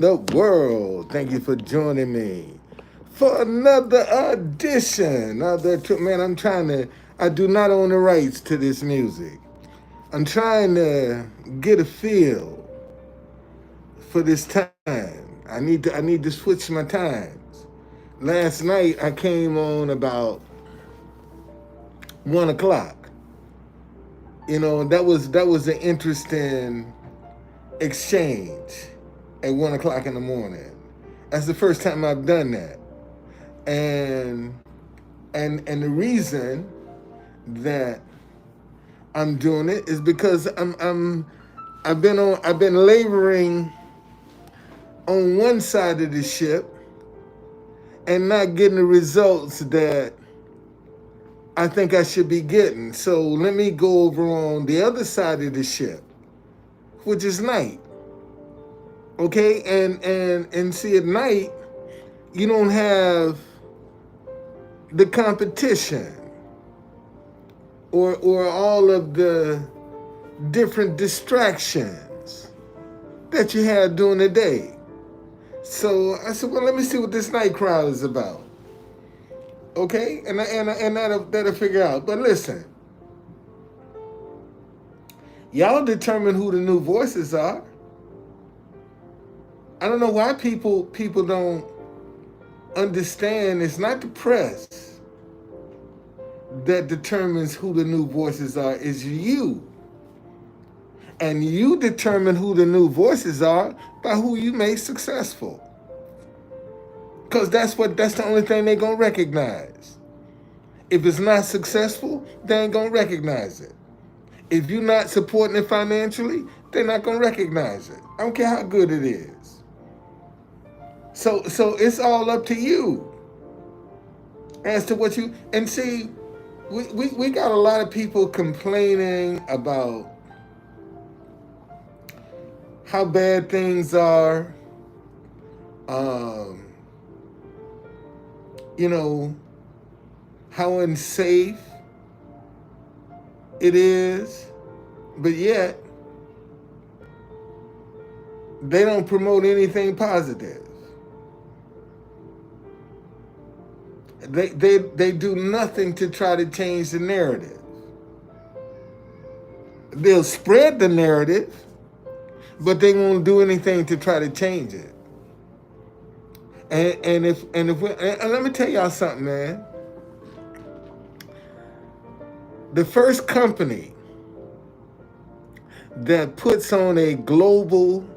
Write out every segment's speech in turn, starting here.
the world. Thank you for joining me for another edition of man. I do not own the rights to this music. I'm trying to get a feel for this time. I need to switch my times. Last night I came on about 1 o'clock. That was an interesting exchange at 1 o'clock in the morning. That's the first time I've done that, and and the reason that I'm doing it is because I've been laboring on one side of the ship and not getting the results that I think I should be getting. So let me go over on the other side of the ship, which is night. Okay, and see, at night you don't have the competition or all of the different distractions that you had during the day. So I said, well, let me see what this night crowd is about. Okay, and that'll figure out. But listen, y'all determine who the new voices are. I don't know why people don't understand. It's not the press that determines who the new voices are. It's you. And you determine who the new voices are by who you make successful. Because that's the only thing they're gonna recognize. If it's not successful, they ain't gonna recognize it. If you're not supporting it financially, they're not gonna recognize it. I don't care how good it is. So it's all up to you as to what you and see. We got a lot of people complaining about how bad things are. Um, you know, how unsafe it is, but yet they don't promote anything positive. They do nothing to try to change the narrative. They'll spread the narrative, but they won't do anything to try to change it. And let me tell y'all something, man. The first company that puts on a global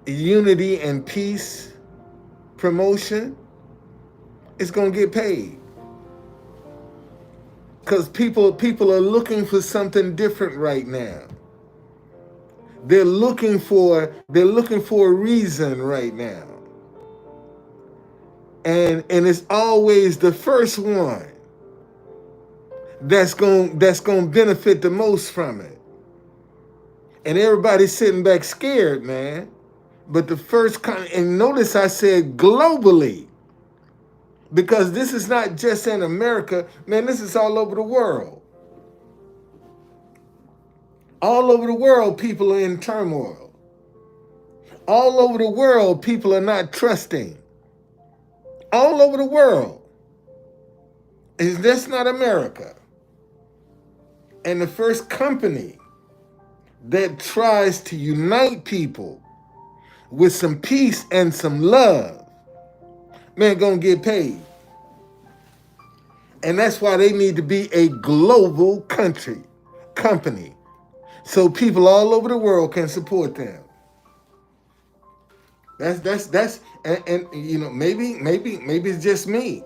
unity and peace promotion is gonna get paid. Because people are looking for something different right now. They're looking for a reason right now. And it's always the first one that's going to benefit the most from it. And everybody's sitting back scared, man. But the first and notice I said globally, because this is not just in America, man, this is all over the world. All over the world, people are in turmoil. All over the world, people are not trusting. All over the world. Is this not America? And the first company that tries to unite people with some peace and some love, man, gonna get paid. And that's why they need to be a global company, so people all over the world can support them. That's and you know, maybe it's just me.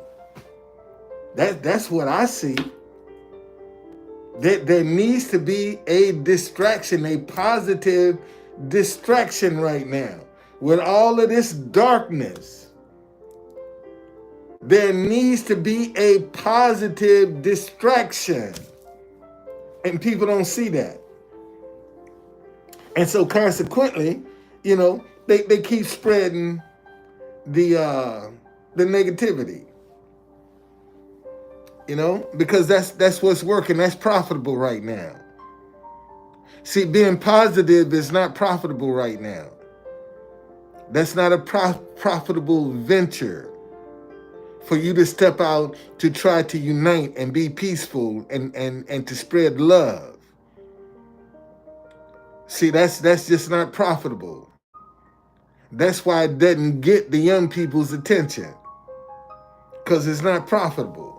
That's what I see. There needs to be a distraction, a positive distraction right now. With all of this darkness, there needs to be a positive distraction. And people don't see that. And so consequently, you know, they keep spreading the negativity. You know, because that's what's working. That's profitable right now. See, being positive is not profitable right now. That's not a profitable venture for you to step out to try to unite and be peaceful and to spread love. See, that's just not profitable. That's why it doesn't get the young people's attention, because it's not profitable.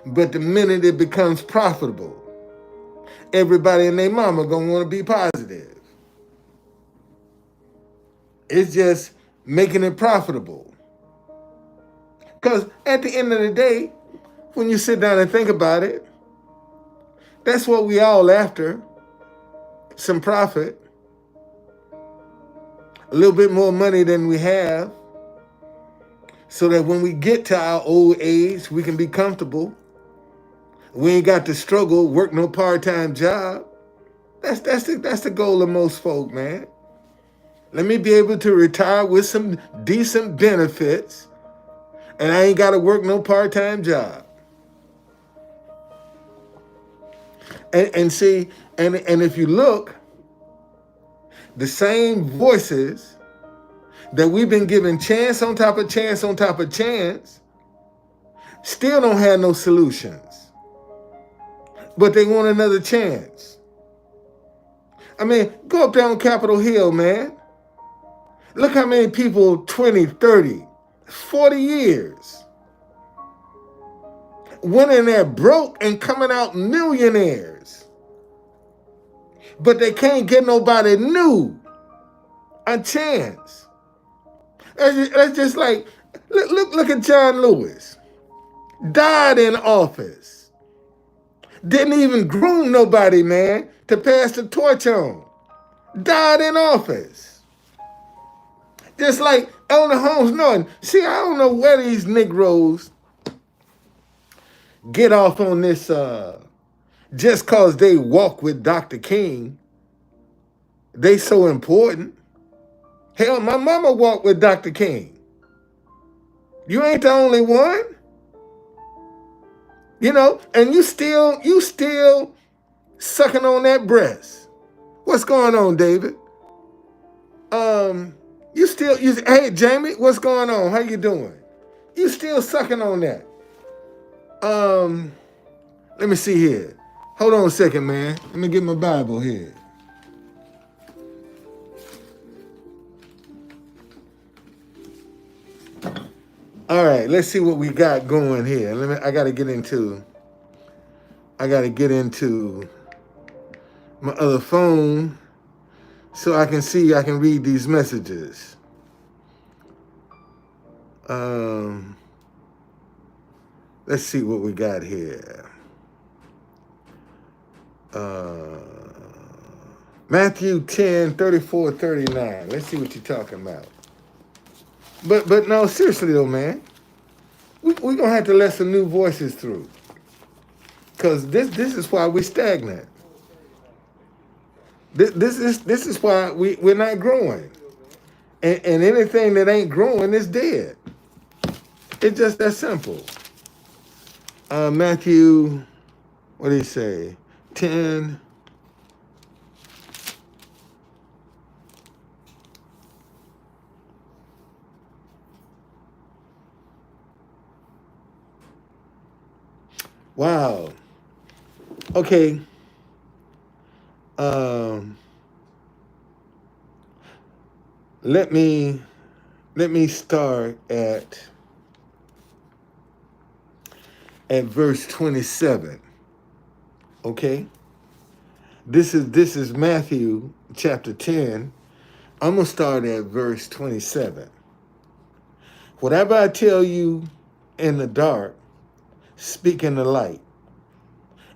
But the minute it becomes profitable, everybody and their mama gonna want to be positive. It's just making it profitable. Because at the end of the day, when you sit down and think about it, that's what we all after. Some profit. A little bit more money than we have, so that when we get to our old age, we can be comfortable. We ain't got to struggle, work no part-time job. That's the goal of most folk, man. Let me be able to retire with some decent benefits, and I ain't got to work no part-time job. And see, and if you look, the same voices that we've been given chance on top of chance on top of chance still don't have no solutions, but they want another chance. I mean, go up there on Capitol Hill, man. Look how many people 20, 30, 40 years went in there broke and coming out millionaires. But they can't get nobody new a chance. That's just like, look at John Lewis. Died in office. Didn't even groom nobody, man, to pass the torch on. Died in office. Just like Elder Holmes Norton. See, I don't know where these Negroes get off on this just cause they walk with Dr. King. They so important. Hell, my mama walked with Dr. King. You ain't the only one. You know, and you still sucking on that breast. What's going on, David? Hey, Jamie, what's going on? How you doing? You still sucking on that. Let me see here. Hold on a second, man. Let me get my Bible here. All right, let's see what we got going here. I gotta get into my other phone so I can read these messages. Let's see what we got here. Matthew 10, 34, 39. Let's see what you're talking about. But no, seriously though, man, we're gonna have to let some new voices through. Because this is why we're stagnant. This is why we're not growing. And anything that ain't growing is dead. It's just that simple. Matthew, what did he say? 10. Wow. Okay. Let me start at verse 27. Okay? This is Matthew chapter 10. I'm going to start at verse 27. Whatever I tell you in the dark, speak in the light.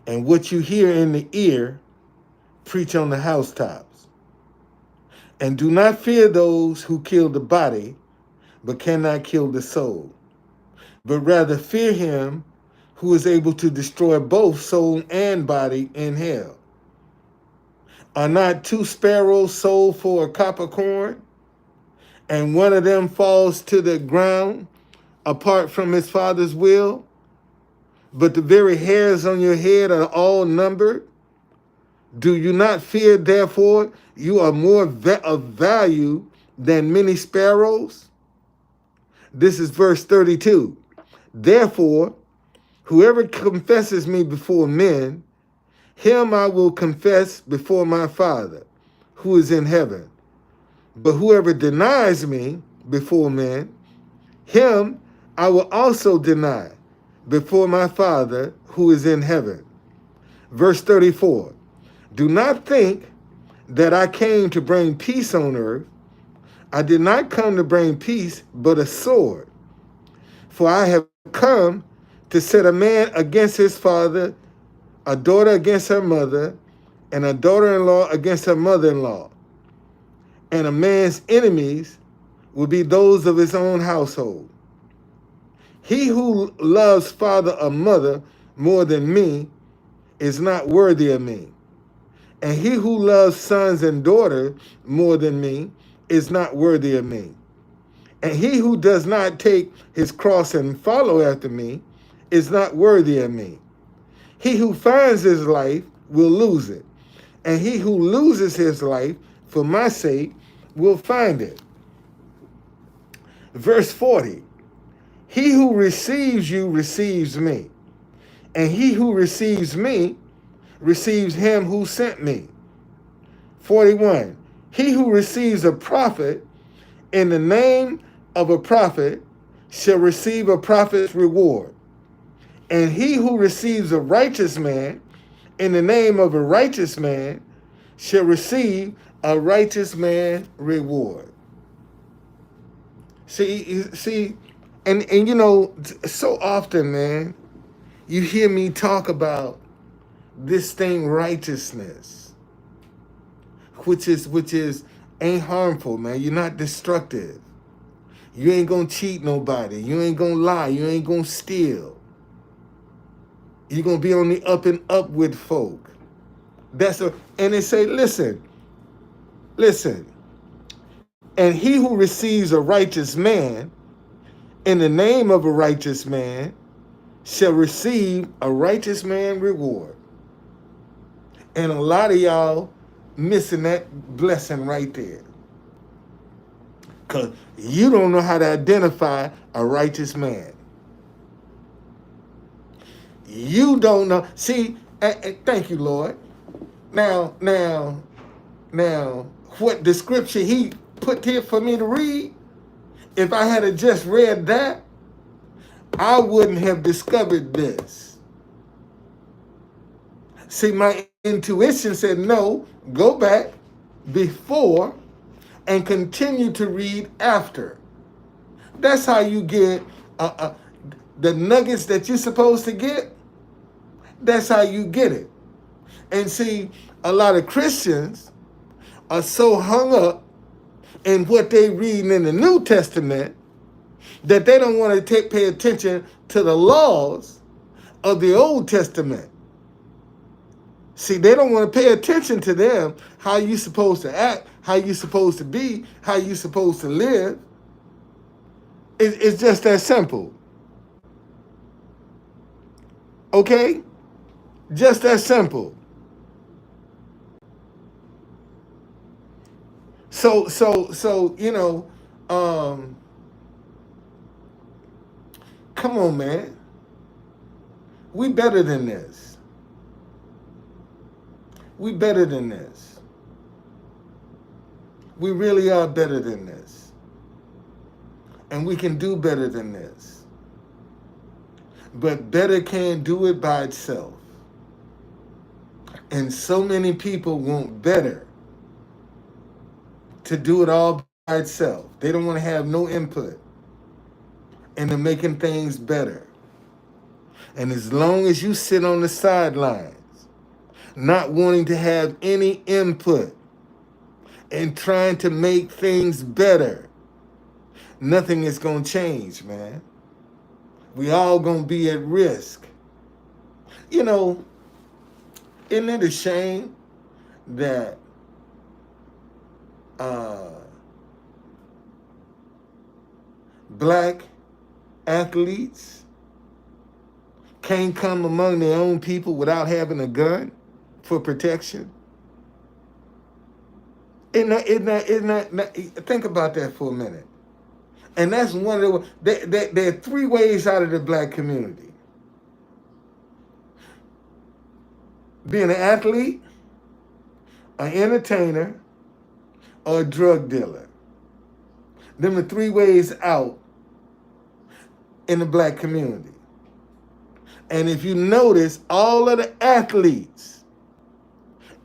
And what you hear in the ear, preach on the housetops. And do not fear those who kill the body, but cannot kill the soul. But rather fear him who is able to destroy both soul and body in hell. Are not 2 sparrows sold for a copper coin, and one of them falls to the ground apart from his father's will? But the very hairs on your head are all numbered. Do you not fear, therefore, you are more of value than many sparrows? This is verse 32. Therefore, whoever confesses me before men, him I will confess before my Father, who is in heaven. But whoever denies me before men, him I will also deny before my Father, who is in heaven. Verse 34. Do not think that I came to bring peace on earth. I did not come to bring peace, but a sword. For I have come to set a man against his father, a daughter against her mother, and a daughter-in-law against her mother-in-law. And a man's enemies will be those of his own household. He who loves father or mother more than me is not worthy of me. And he who loves sons and daughters more than me is not worthy of me. And he who does not take his cross and follow after me is not worthy of me. He who finds his life will lose it. And he who loses his life for my sake will find it. Verse 40. He who receives you receives me. And he who receives me receives him who sent me. 41. He who receives a prophet in the name of a prophet shall receive a prophet's reward. And he who receives a righteous man in the name of a righteous man shall receive a righteous man reward. See, and you know, so often, man, you hear me talk about this thing, righteousness, which is ain't harmful, man. You're not destructive. You ain't gonna cheat nobody. You ain't gonna lie. You ain't gonna steal. You're gonna be on the up and up with folk. And they say, listen. And he who receives a righteous man in the name of a righteous man shall receive a righteous man reward. And a lot of y'all missing that blessing right there. Because you don't know how to identify a righteous man. You don't know. See, thank you, Lord. Now, what the scripture he put here for me to read, if I had just read that, I wouldn't have discovered this. See, my intuition said, no, go back before and continue to read after. That's how you get the nuggets that you're supposed to get. That's how you get it. And see, a lot of Christians are so hung up in what they reading in the New Testament that they don't want to pay attention to the laws of the Old Testament. See, they don't want to pay attention to them, how you supposed to act, how you supposed to be, how you supposed to live. It's just that simple. Okay? Just that simple. So you know, come on, man. We better than this. We better than this. We really are better than this. And we can do better than this. But better can't do it by itself. And so many people want better to do it all by itself. They don't want to have no input into making things better. And as long as you sit on the sidelines, not wanting to have any input and trying to make things better, nothing is going to change, man. We all going to be at risk. You know, isn't it a shame that black athletes can't come among their own people without having a gun for protection? Think about that for a minute. And that's one of there are three ways out of the black community: being an athlete, an entertainer, or a drug dealer. Them are three ways out in the black community. And if you notice, all of the athletes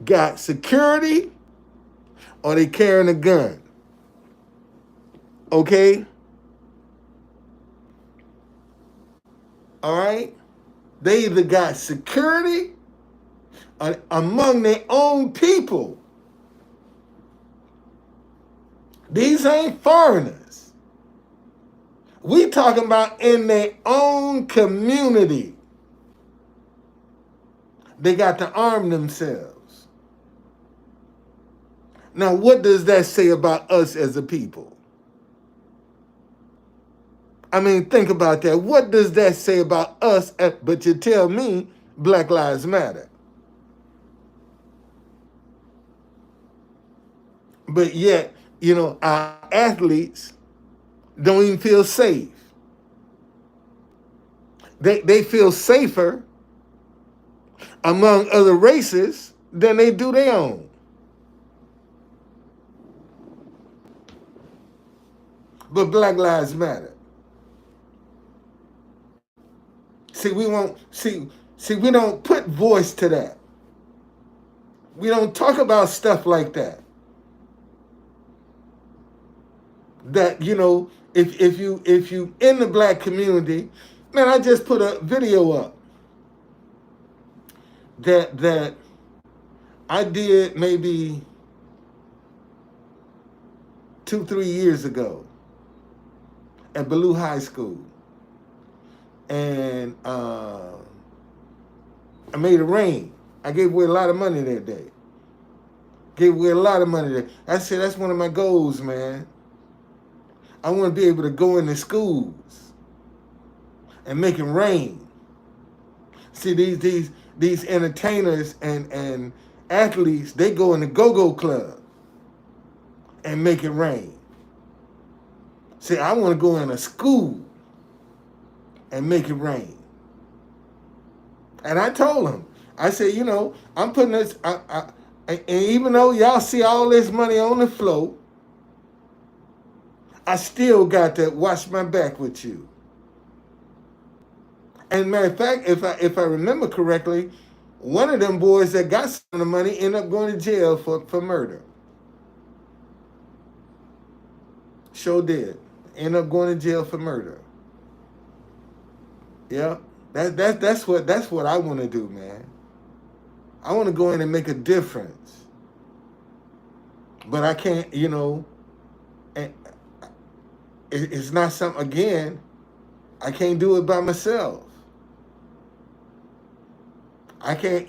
got security or they carrying a gun. Okay? All right? They either got security or among their own people. These ain't foreigners. We talking about in their own community. They got to arm themselves. Now, what does that say about us as a people? I mean, think about that. What does that say about us? But you tell me Black Lives Matter. But yet, our athletes don't even feel safe. They feel safer among other races than they do their own. But Black Lives Matter. See, we don't put voice to that. We don't talk about stuff like that. That, if you in the black community, man, I just put a video up that I did maybe 2-3 years ago at Ballou High School. And I made it rain. I gave away a lot of money that day. I said, that's one of my goals, man. I want to be able to go into schools and make it rain. See, these entertainers and athletes, they go in the go-go club and make it rain. See, I want to go in a school and make it rain. And I told them, I said, I'm putting this, and even though y'all see all this money on the floor, I still got to watch my back with you. And matter of fact, if I remember correctly, one of them boys that got some of the money ended up going to jail for murder. Sure did. Ended up going to jail for murder. Yeah. That's what I want to do, man. I want to go in and make a difference. But I can't, it's not something, again, I can't do it by myself. I can't,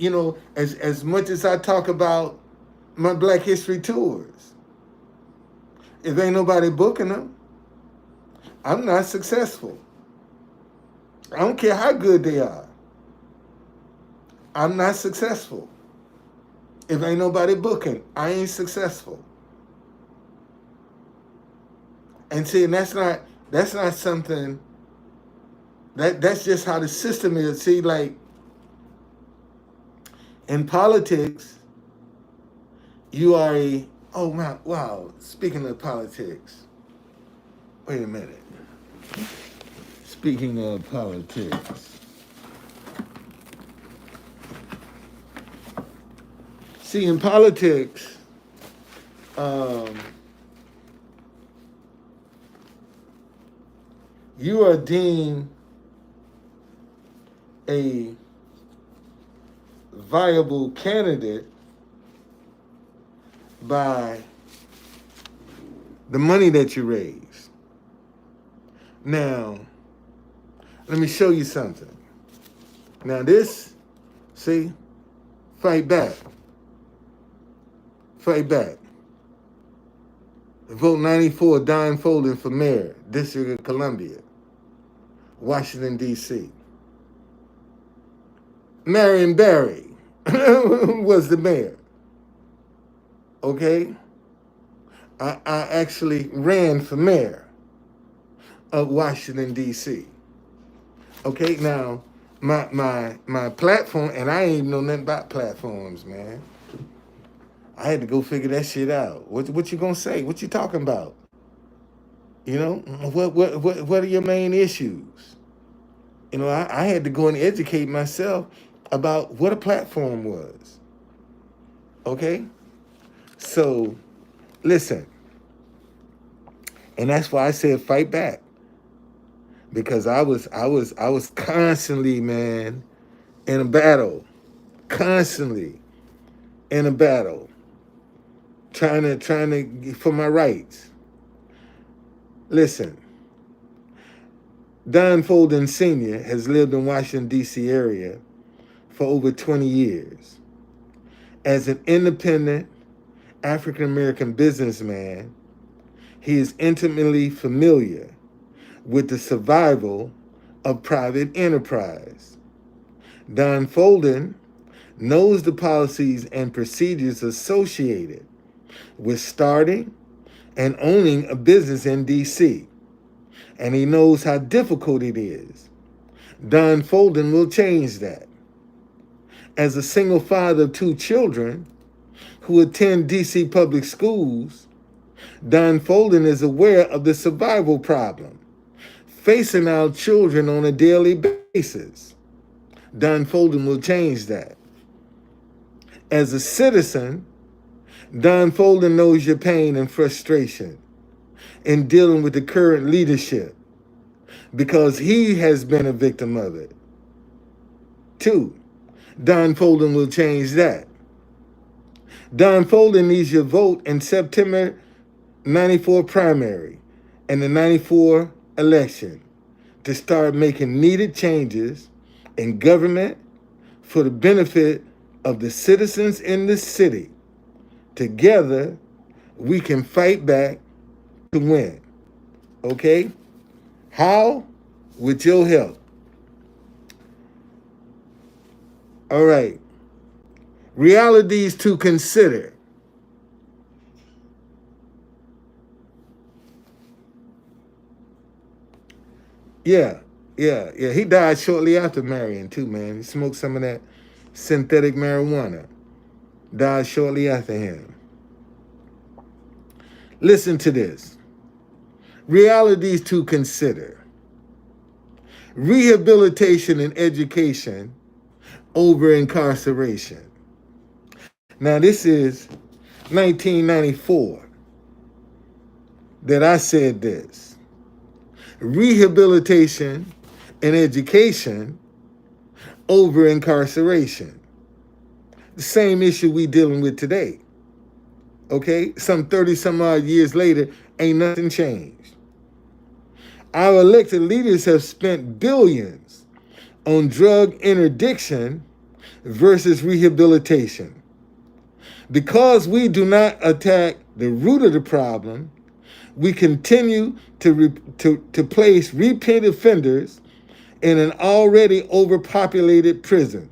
as much as I talk about my Black History tours, if ain't nobody booking them, I'm not successful. I don't care how good they are. I'm not successful. If ain't nobody booking, I ain't successful. And see, and that's not something, that's just how the system is. See, like in politics, you are wow, speaking of politics, wait a minute. Speaking of politics, see, in politics, you are deemed a viable candidate by the money that you raise. Now, let me show you something. Now this, see, fight back. Fight back. Vote 94, Don Folden for mayor, District of Columbia, Washington, D.C. Marion Barry was the mayor. Okay? I actually ran for mayor of Washington, D.C. Okay, now my platform, and I ain't even know nothing about platforms, man. I had to go figure that shit out. What you gonna say? What you talking about? You know, what are your main issues? You know, I had to go and educate myself about what a platform was. Okay? So listen, and that's why I said fight back. Because I was constantly, man, in a battle. Constantly in a battle. Trying to for my rights. Listen, Don Folden Sr. has lived in Washington, D.C. area for over 20 years. As an independent African American businessman, he is intimately familiar with the survival of private enterprise. Don Folden knows the policies and procedures associated with starting and owning a business in D.C., and he knows how difficult it is. Don Folden will change that. As a single father of two children who attend D.C. public schools, Don Folden is aware of the survival problem facing our children on a daily basis. Don Folden will change that. As a citizen, Don Folden knows your pain and frustration in dealing with the current leadership because he has been a victim of it. 2. Don Folden will change that. Don Folden needs your vote in September 94 primary and the 94 election to start making needed changes in government for the benefit of the citizens in the city. Together, we can fight back to win. Okay? How? With your help. All right. Realities to consider. Yeah. He died shortly after marrying, too, man. He smoked some of that synthetic marijuana. Died shortly after him. Listen to this. Realities to consider. Rehabilitation and education over incarceration. Now, this is 1994 that I said this. Rehabilitation and education over incarceration. The same issue we dealing with today. Okay? Some 30 some odd years later, ain't nothing changed. Our elected leaders have spent billions on drug interdiction versus rehabilitation. Because we do not attack the root of the problem, we continue to place repeat offenders in an already overpopulated prison.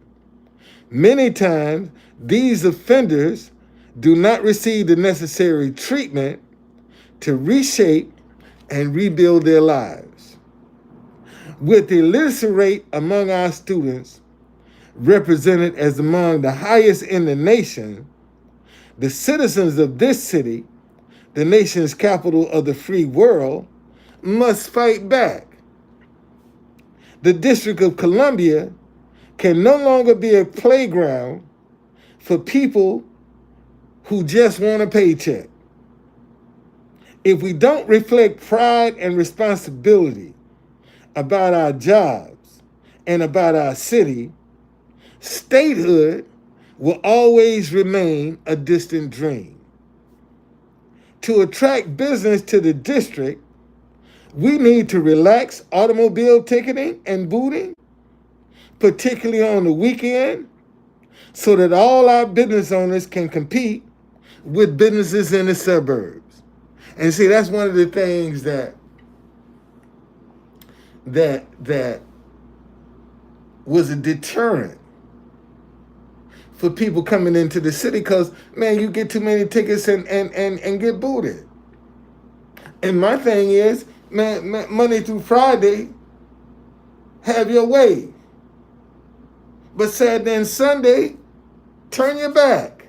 Many times, these offenders do not receive the necessary treatment to reshape and rebuild their lives. With the literacy rate among our students represented as among the highest in the nation, the citizens of this city, the nation's capital of the free world, must fight back. The District of Columbia can no longer be a playground for people who just want a paycheck. If we don't reflect pride and responsibility about our jobs and about our city, statehood will always remain a distant dream. To attract business to the district, we need to relax automobile ticketing and booting, particularly on the weekend, so that all our business owners can compete with businesses in the suburbs. And see, that's one of the things that was a deterrent for people coming into the city, because, man, you get too many tickets and get booted. And my thing is, man, Monday through Friday, have your way. But Saturday and Sunday, turn your back.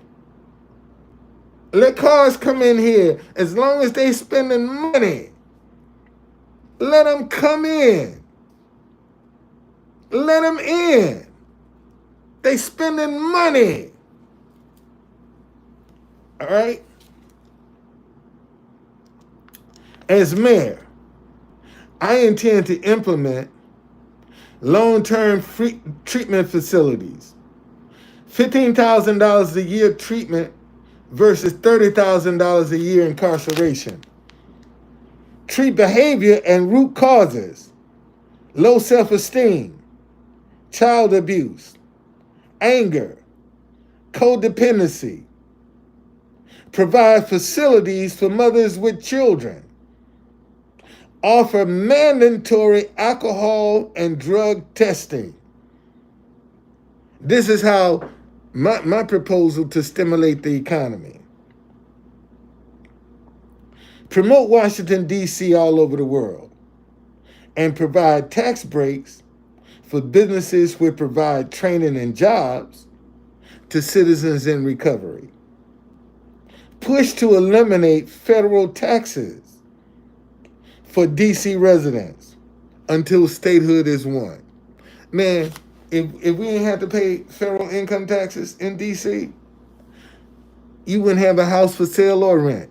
Let cars come in here. As long as they spending money, let them come in. Let them in. They spending money. All right? As mayor, I intend to implement long-term free treatment facilities. $15,000 a year treatment versus $30,000 a year incarceration. Treat behavior and root causes: low self-esteem, child abuse, anger, codependency. Provide facilities for mothers with children. Offer mandatory alcohol and drug testing. This is how my proposal to stimulate the economy. Promote Washington, D.C. all over the world and provide tax breaks for businesses which provide training and jobs to citizens in recovery. Push to eliminate federal taxes for D.C. residents until statehood is won. Man, if we didn't have to pay federal income taxes in D.C., you wouldn't have a house for sale or rent.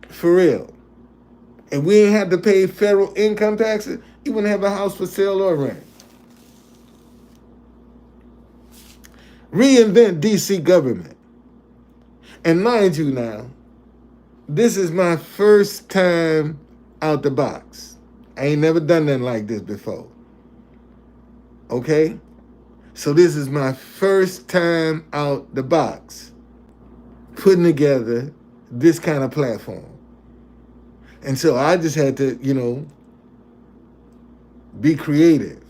For real. If we didn't have to pay federal income taxes, you wouldn't have a house for sale or rent. Reinvent D.C. government. And mind you now, this is my first time out the box. I ain't never done nothing like this before. Okay? So this is my first time out the box putting together this kind of platform. And so I just had to, be creative.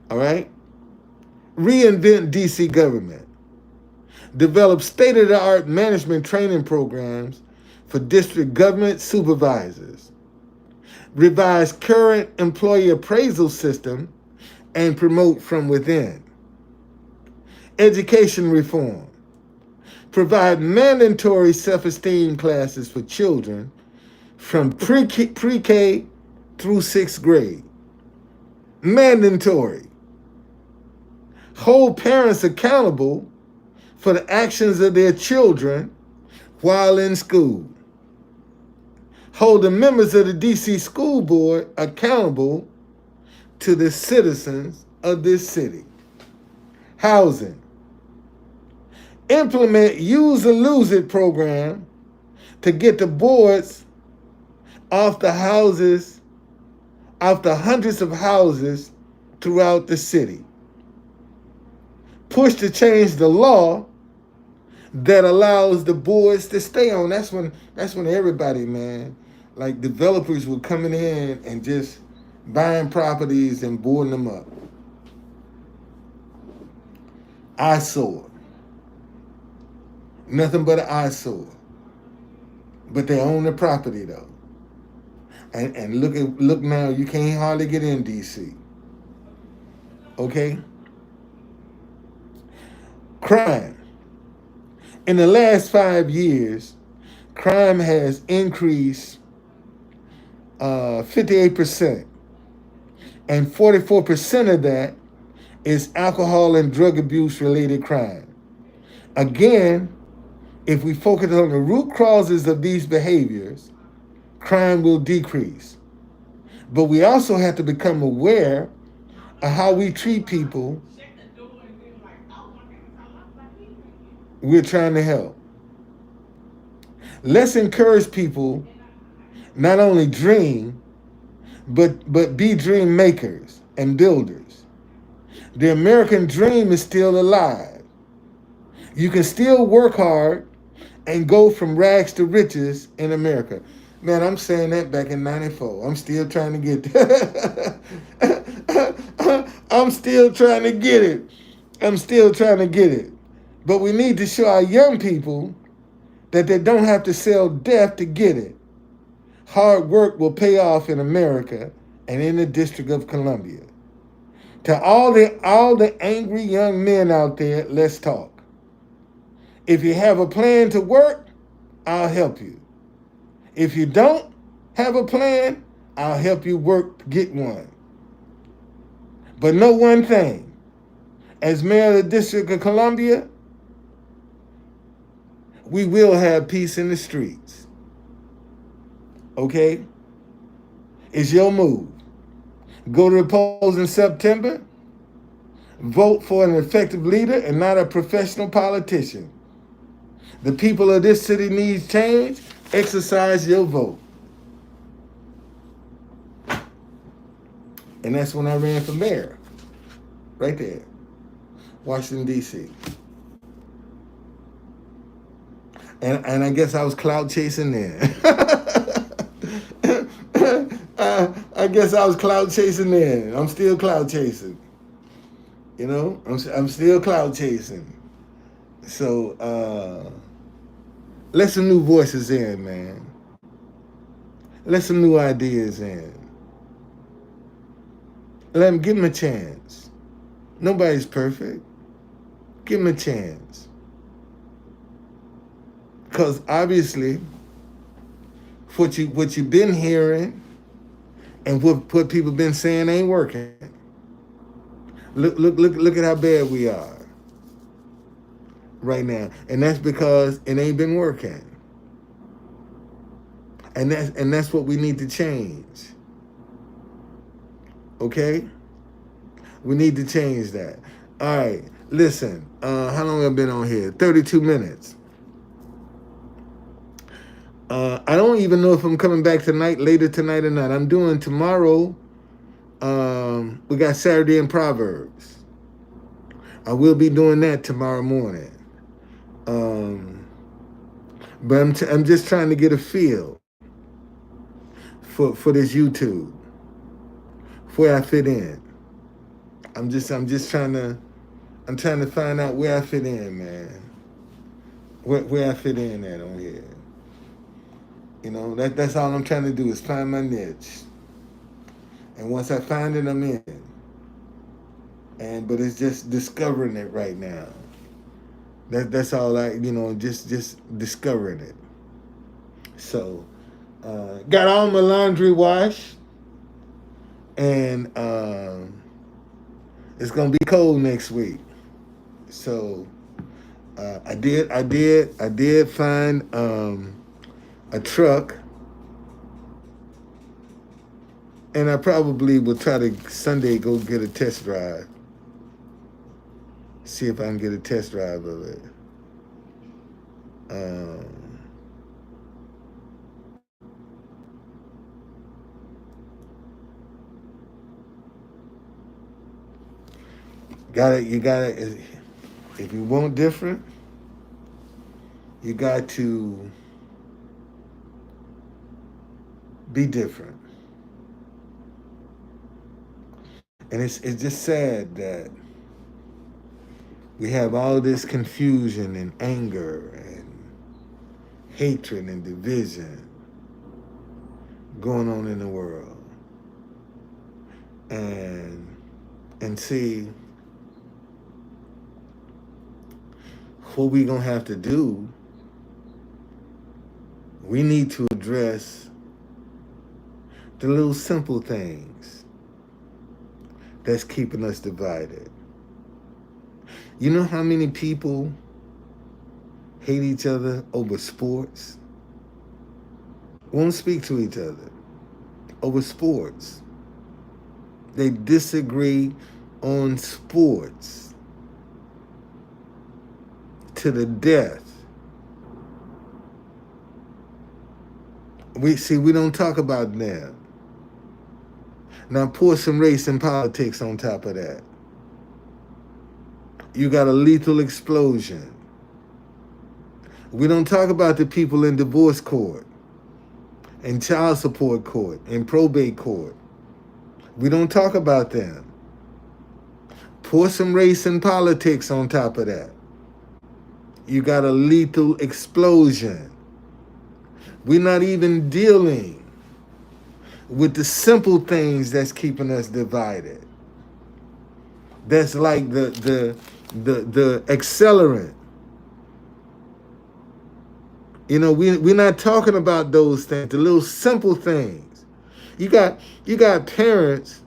All right? Reinvent DC government. Develop state-of-the-art management training programs for district government supervisors. Revise current employee appraisal system and promote from within. Education reform. Provide mandatory self-esteem classes for children from pre-K through 6th grade. Mandatory. Hold parents accountable for the actions of their children while in school. Hold the members of the DC School Board accountable to the citizens of this city. Housing. Implement use or lose it program to get the boards off the houses, off the hundreds of houses throughout the city. Push to change the law that allows the boards to stay on. That's when everybody, man, like developers were coming in and just buying properties and boarding them up. Eyesore. Nothing but an eyesore. But they own the property though. And look now, you can't hardly get in DC. Okay? Crime. In the last 5 years, crime has increased 58%. And 44% of that is alcohol and drug abuse related crime. Again, if we focus on the root causes of these behaviors, crime will decrease. But we also have to become aware of how we treat people we're trying to help. Let's encourage people not only dream, but be dream makers and builders. The American dream is still alive. You can still work hard and go from rags to riches in America. Man, I'm saying that back in 94. I'm still trying to get there. I'm still trying to get it. I'm still trying to get it. But we need to show our young people that they don't have to sell death to get it. Hard work will pay off in America and in the District of Columbia. To all the angry young men out there, let's talk. If you have a plan to work, I'll help you. If you don't have a plan, I'll help you work to get one. But know one thing. As mayor of the District of Columbia, we will have peace in the streets. Okay? It's your move. Go to the polls in September. Vote for an effective leader and not a professional politician. The people of this city need change. Exercise your vote. And that's when I ran for mayor. Right there. Washington, D.C. And I guess I was cloud chasing then. I guess I was cloud chasing then. I'm still cloud chasing. You know, I'm still cloud chasing. So let some new voices in, man. Let some new ideas in. Give them a chance. Nobody's perfect. Give them a chance. Because obviously, what you've been hearing and what people been saying ain't working. Look at how bad we are right now, and that's because it ain't been working. And that's what we need to change. Okay, we need to change that. All right, listen. How long have I been on here? 32 minutes. I don't even know if I'm coming back later tonight or not. I'm doing tomorrow. We got Saturday in Proverbs. I will be doing that tomorrow morning. But I'm just trying to get a feel for this YouTube, where I fit in. I'm trying to find out where I fit in, man. Where I fit in at on here. You know, that's all I'm trying to do is find my niche. And once I find it, I'm in. But it's just discovering it right now. That's all just discovering it. So, got all my laundry washed, and it's gonna be cold next week. So, I did find a truck, and I probably will try to Sunday go get a test drive. See if I can get a test drive of it. You gotta, if you want different, you got to be different. And it's just sad that we have all this confusion and anger and hatred and division going on in the world. And see, what we gonna have to do, we need to address the little simple things that's keeping us divided. You know how many people hate each other over sports? Won't speak to each other over sports. They disagree on sports to the death. We don't talk about that. Now pour some race and politics on top of that. You got a lethal explosion. We don't talk about the people in divorce court, and child support court, and probate court. We don't talk about them. Pour some race and politics on top of that. You got a lethal explosion. We're not even dealing with the simple things that's keeping us divided. That's like the accelerant. You know, we're not talking about those things, the little simple things. You got parents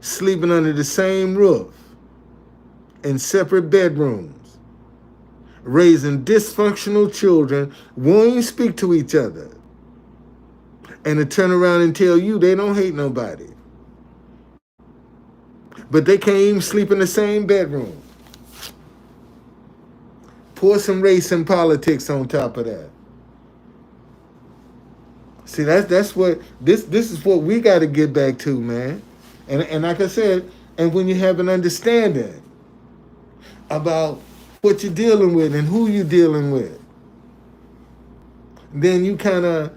sleeping under the same roof in separate bedrooms, raising dysfunctional children, won't even speak to each other, and to turn around and tell you they don't hate nobody. But they can't even sleep in the same bedroom. Pour some race and politics on top of that. See, that's what this is what we got to get back to, man. And like I said, and when you have an understanding about what you're dealing with and who you're dealing with, then you kind of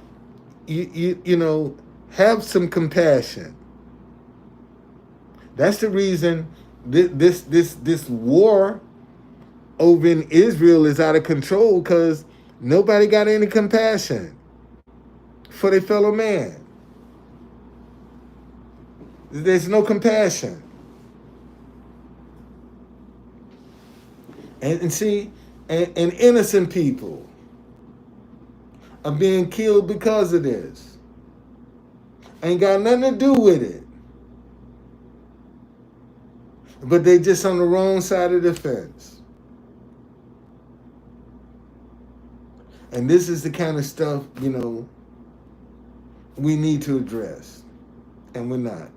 you know have some compassion. That's the reason this war over in Israel is out of control, because nobody got any compassion for their fellow man. There's no compassion. And see, and innocent people are being killed because of this. Ain't got nothing to do with it. But they just on the wrong side of the fence. And this is the kind of stuff, you know, we need to address. And we're not.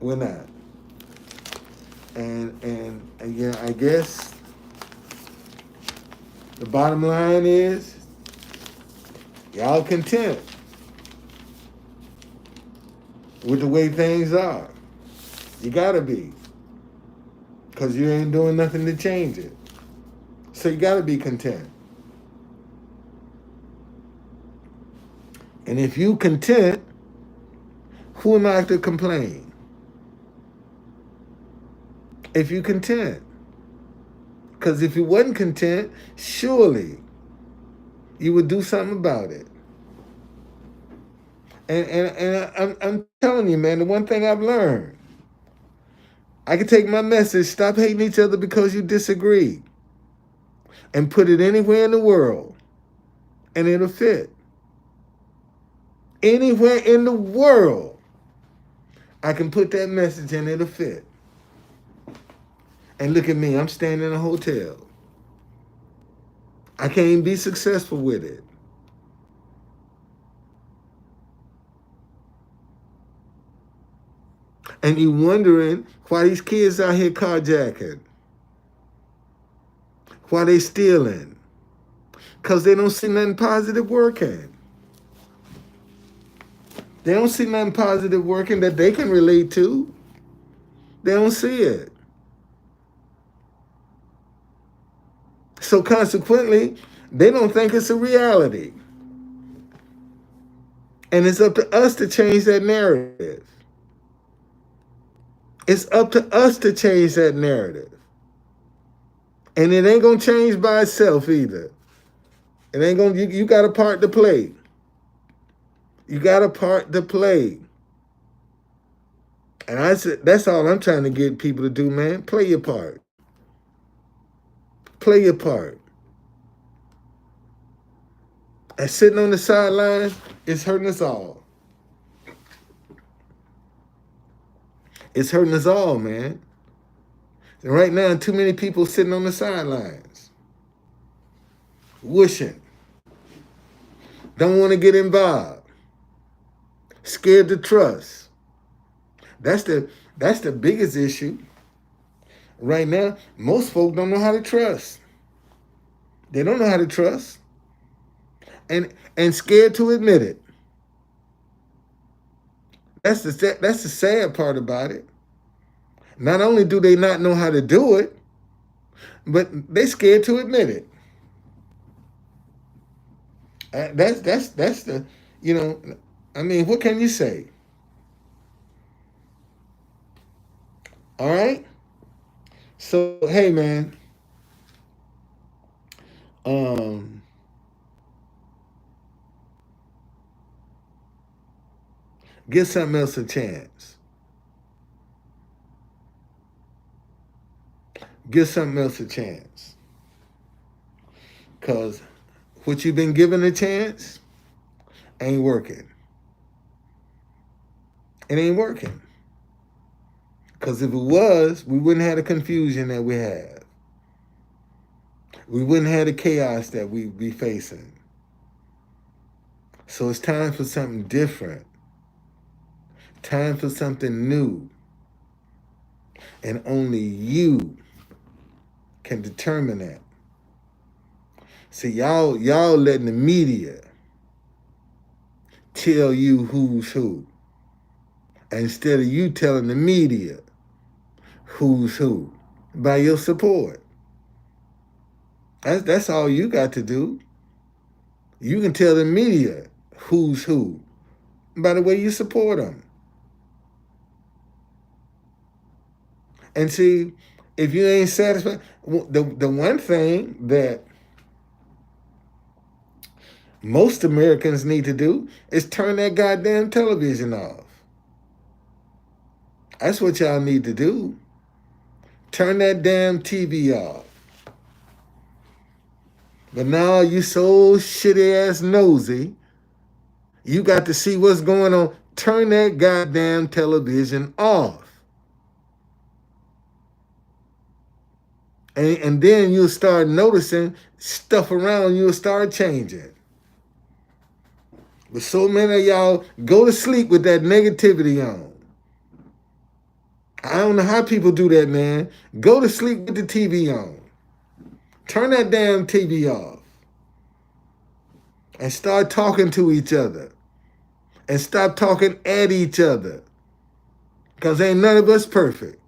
We're not. And yeah, I guess the bottom line is y'all content with the way things are. You gotta be. Because you ain't doing nothing to change it. So you gotta be content. And if you content, who am I to complain? If you content. Because if you wasn't content, surely you would do something about it. And I'm telling you, man, the one thing I've learned, I can take my message, stop hating each other because you disagree, and put it anywhere in the world, and it'll fit. Anywhere in the world, I can put that message and it'll fit. And look at me, I'm staying in a hotel. I can't even be successful with it. And you wondering why these kids out here carjacking, why they stealing, because they don't see nothing positive working. They don't see nothing positive working that they can relate to. They don't see it. So consequently, they don't think it's a reality. And it's up to us to change that narrative. It's up to us to change that narrative. And it ain't going to change by itself either. It ain't going to, you got a part to play. You got a part to play. And I said, that's all I'm trying to get people to do, man. Play your part. Play your part. And sitting on the sideline is hurting us all. It's hurting us all, man. And right now, too many people sitting on the sidelines, wishing, don't want to get involved, scared to trust. That's the biggest issue. Right now, most folk don't know how to trust. They don't know how to trust. And scared to admit it. That's the sad part about it. Not only do they not know how to do it, but they scared to admit it. That's the, you know, I mean, what can you say? All right? So hey man, um, give something else a chance. Give something else a chance. Cause what you've been given a chance ain't working. It ain't working. Cause if it was, we wouldn't have the confusion that we have. We wouldn't have the chaos that we be facing. So it's time for something different. Time for something new. And only you can determine that. See, y'all letting the media tell you who's who. Instead of you telling the media who's who by your support. That's all you got to do. You can tell the media who's who by the way you support them. And see, if you ain't satisfied, the one thing that most Americans need to do is turn that goddamn television off. That's what y'all need to do. Turn that damn TV off. But now you so shitty ass nosy, you got to see what's going on. Turn that goddamn television off. And then you'll start noticing stuff around you'll start changing. But so many of y'all go to sleep with that negativity on. I don't know how people do that, man. Go to sleep with the TV on. Turn that damn TV off. And start talking to each other. And stop talking at each other. Because ain't none of us perfect.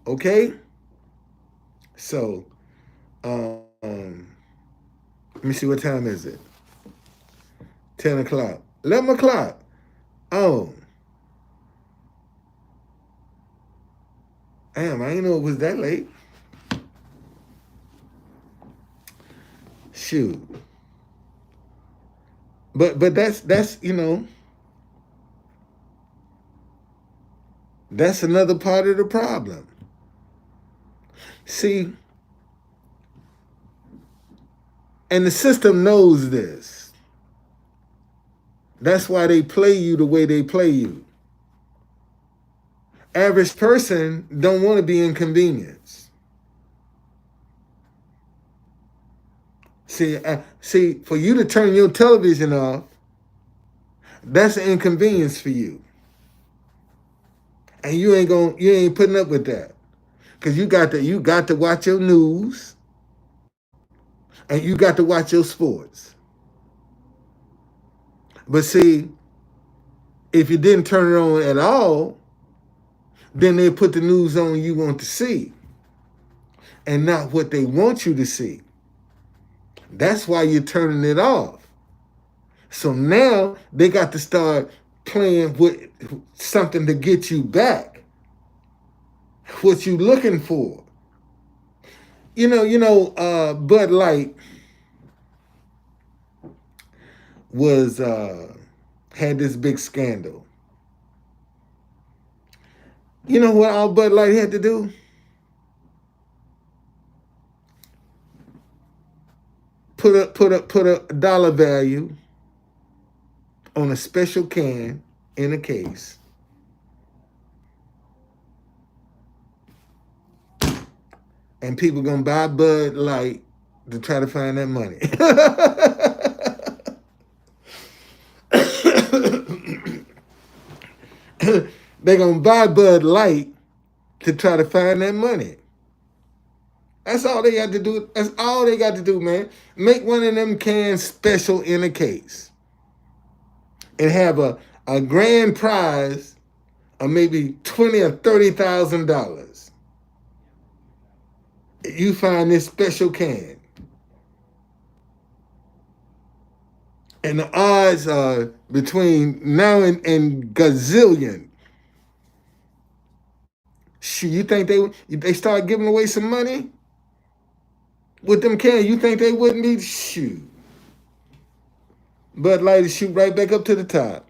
Okay? So, let me see, what time is it? 10 o'clock. 11 o'clock. Oh. Damn, I didn't know it was that late. Shoot. But that's that's another part of the problem. See, and the system knows this. That's why they play you the way they play you. Average person don't want to be inconvenienced. See, for you to turn your television off, that's an inconvenience for you. And you ain't putting up with that. Cause you got to watch your news and you got to watch your sports. But see, if you didn't turn it on at all, then they put the news on you want to see and not what they want you to see. That's why you're turning it off. So now they got to start playing with something to get you back. What you looking for. Bud Light was had this big scandal. You know what all Bud Light had to do? Put a dollar value on a special can in a case. And people gonna buy Bud Light to try to find that money. They're gonna buy Bud Light to try to find that money. That's all they got to do. That's all they got to do, man. Make one of them cans special in a case. And have a grand prize of maybe $20,000 or $30,000. You find this special can. And the odds are between now and gazillion Shoot, you think they start giving away some money with them cans? You think they wouldn't be? Shoot. Bud Light shoot right back up to the top.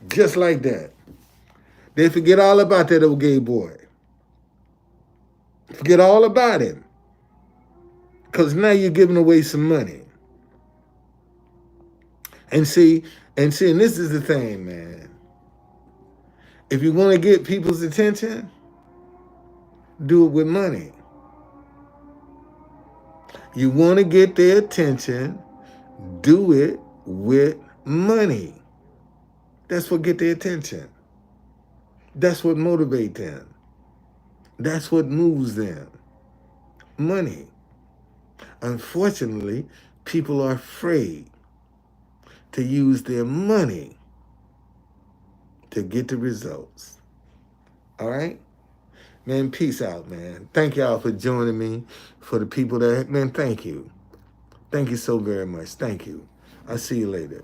Just like that. They forget all about that old gay boy. Forget all about him. Because now you're giving away some money. And see, and this is the thing, man. If you want to get people's attention, do it with money. You want to get their attention, do it with money. That's what get their attention. That's what motivates them. That's what moves them. Money. Unfortunately, people are afraid to use their money to get the results. All right? Man, peace out, man. Thank y'all for joining me. For the people that, man, thank you. Thank you so very much. Thank you. I'll see you later.